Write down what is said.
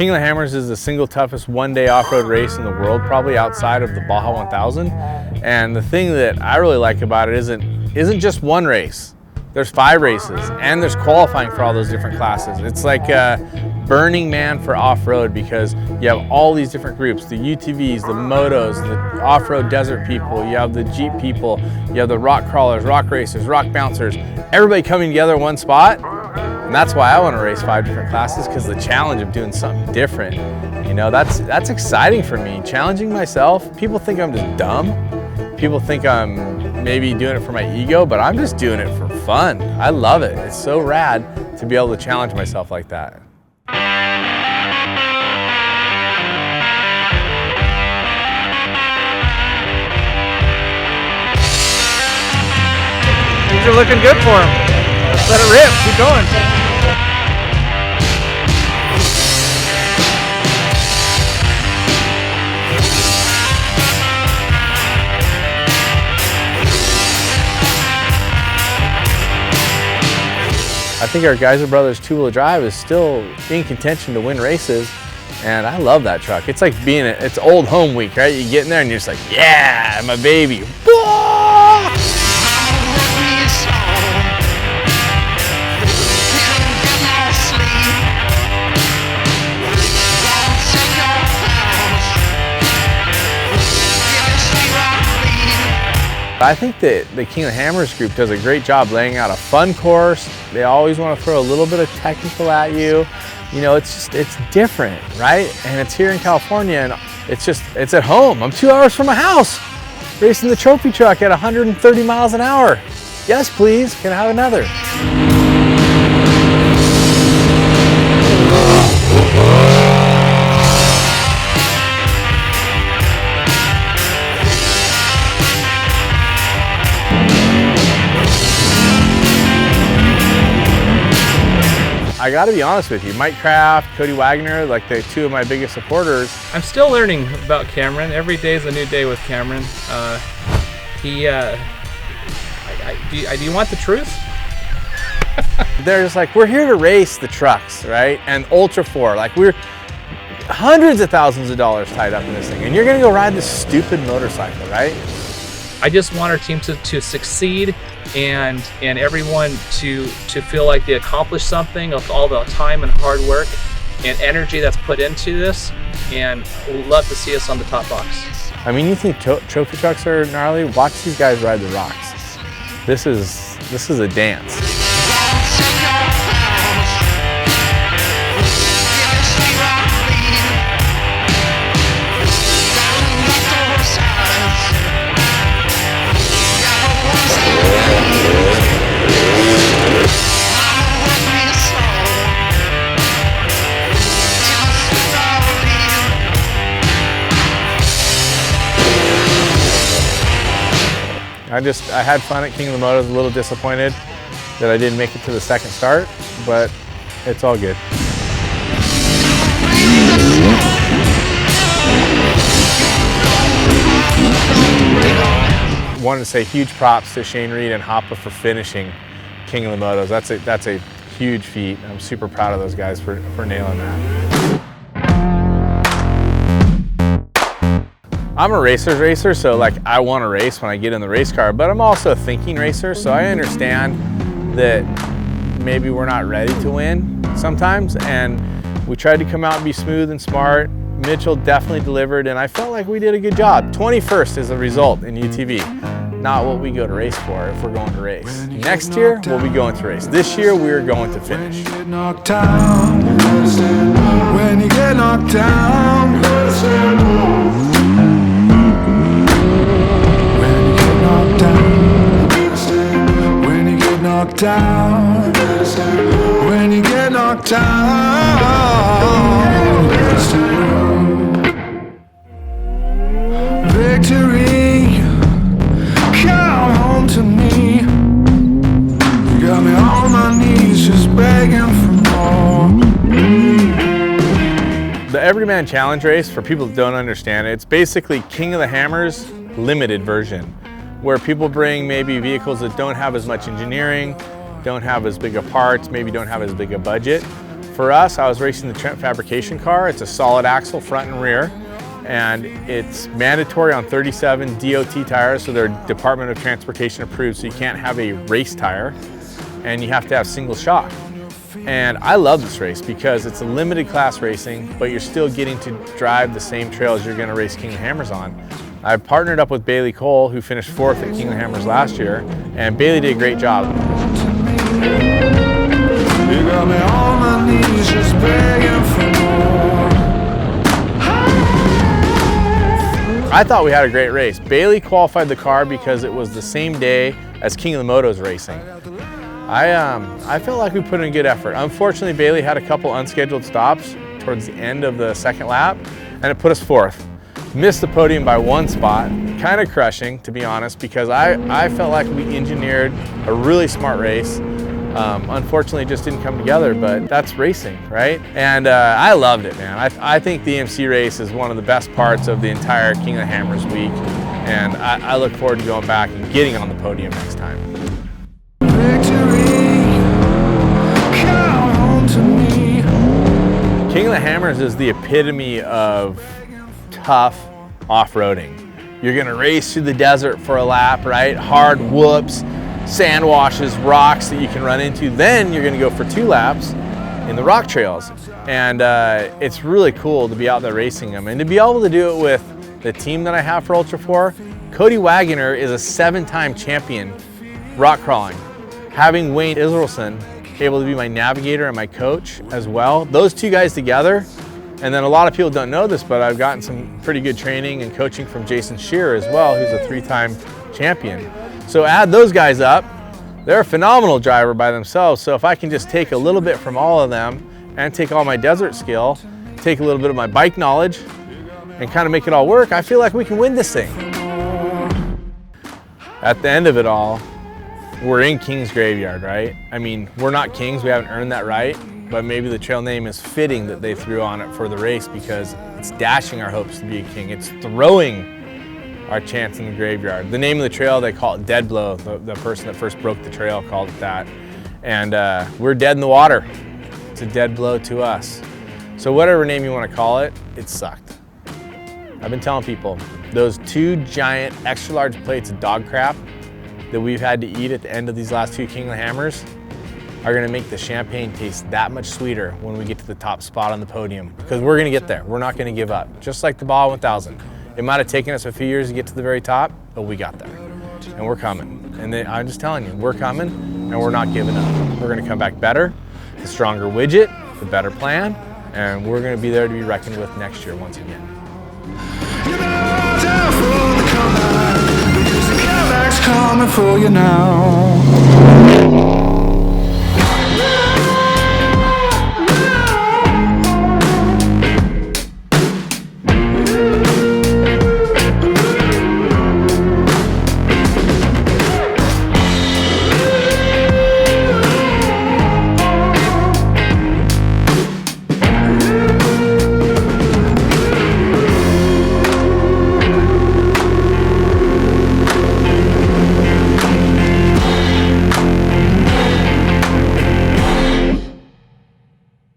King of the Hammers is the single toughest one-day off-road race in the world, probably outside of the Baja 1000. And the thing that I really like about it isn't just one race. There's 5 races, and there's qualifying for all those different classes. It's like Burning Man for off-road, because you have all these different groups, the UTVs, the Motos, the off-road desert people, you have the Jeep people, you have the rock crawlers, rock racers, rock bouncers, everybody coming together in one spot. And that's why I want to race 5 different classes, because the challenge of doing something different, you know, that's exciting for me. Challenging myself. People think I'm just dumb. People think I'm maybe doing it for my ego, but I'm just doing it for fun. I love it. It's so rad to be able to challenge myself like that. These are looking good for him. Let it rip, keep going. I think our Geiser Brothers two-wheel drive is still in contention to win races, and I love that truck. It's like it's old home week, right? You get in there and you're just like, yeah, my baby. I think that the King of the Hammers group does a great job laying out a fun course. They always want to throw a little bit of technical at you. You know, it's different, right? And it's here in California, and it's at home. I'm 2 hours from my house, racing the trophy truck at 130 miles an hour. Yes, please, can I have another? I gotta be honest with you, Mike Kraft, Cody Wagner, like the 2 of my biggest supporters. I'm still learning about Cameron. Every day is a new day with Cameron. Do you want the truth? They're just like, we're here to race the trucks, right? And Ultra4, like we're hundreds of thousands of dollars tied up in this thing, and you're gonna go ride this stupid motorcycle, right? I just want our team to succeed, and everyone to feel like they accomplished something with all the time and hard work and energy that's put into this, and we'd love to see us on the top box. I mean, you think trophy trucks are gnarly? Watch these guys ride the rocks. This is a dance. I had fun at King of the Motos, a little disappointed that I didn't make it to the second start, but it's all good. Wanted to say huge props to Shane Reed and Hoppa for finishing King of the Motos. That's a huge feat. I'm super proud of those guys for nailing that. I'm a racer's racer, so like I want to race when I get in the race car, but I'm also a thinking racer, so I understand that maybe we're not ready to win sometimes, and we tried to come out and be smooth and smart. Mitchell definitely delivered, and I felt like we did a good job. 21st is the result in UTV, not what we go to race for if we're going to race. Next year, we'll be going to race. This year, we're going to finish. When you get knocked down, when you get knocked down, when you get knocked down, victory, come home to me. You got me on my knees just begging for more. The Everyman Challenge race, for people that don't understand it, it's basically King of the Hammers limited version, where people bring maybe vehicles that don't have as much engineering, don't have as big of parts, maybe don't have as big a budget For us, I was racing the Trent Fabrication car. It's a solid axle front and rear, and it's mandatory on 37 DOT tires, so they're Department of Transportation approved, so you can't have a race tire, and you have to have single shock. And I love this race because it's a limited class racing, but you're still getting to drive the same trails you're gonna race King of the Hammers on. I partnered up with Bailey Cole, who finished 4th at King of the Hammers last year, and Bailey did a great job. You got me on my knees just begging for more. I thought we had a great race. Bailey qualified the car because it was the same day as King of the Motos racing. I felt like we put in a good effort. Unfortunately, Bailey had a couple unscheduled stops towards the end of the second lap, and it put us 4th. Missed the podium by 1 spot, kind of crushing, to be honest, because I felt like we engineered a really smart race. Unfortunately, it just didn't come together, but that's racing, right? And I loved it, man. I think the EMC race is one of the best parts of the entire King of the Hammers week, and I look forward to going back and getting on the podium next time. King of the Hammers is the epitome of tough off-roading. You're gonna race through the desert for a lap, right? Hard whoops, sand washes, rocks that you can run into. Then you're gonna go for 2 laps in the rock trails. And it's really cool to be out there racing them. And to be able to do it with the team that I have for Ultra4, Cody Wagoner is a 7-time champion rock crawling. Having Wayne Israelson able to be my navigator and my coach as well. Those 2 guys together, and then a lot of people don't know this, but I've gotten some pretty good training and coaching from Jason Shearer as well, who's a 3-time champion. So add those guys up, they're a phenomenal driver by themselves. So if I can just take a little bit from all of them and take all my desert skill, take a little bit of my bike knowledge, and kind of make it all work, I feel like we can win this thing. At the end of it all, we're in King's Graveyard, right? I mean, we're not kings, we haven't earned that right, but maybe the trail name is fitting that they threw on it for the race because it's dashing our hopes to be a king. It's throwing our chance in the graveyard. The name of the trail, they call it Dead Blow. The person that first broke the trail called it that. And we're dead in the water. It's a dead blow to us. So whatever name you want to call it, it sucked. I've been telling people, those 2 giant extra large plates of dog crap that we've had to eat at the end of these last 2 King of the Hammers are gonna make the champagne taste that much sweeter when we get to the top spot on the podium, because we're gonna get there. We're not gonna give up. Just like the Baja 1000. It might have taken us a few years to get to the very top, but we got there, and we're coming. And I'm just telling you, we're coming, and we're not giving up. We're gonna come back better, the stronger widget, the better plan, and we're gonna be there to be reckoned with next year once again. Coming for you now.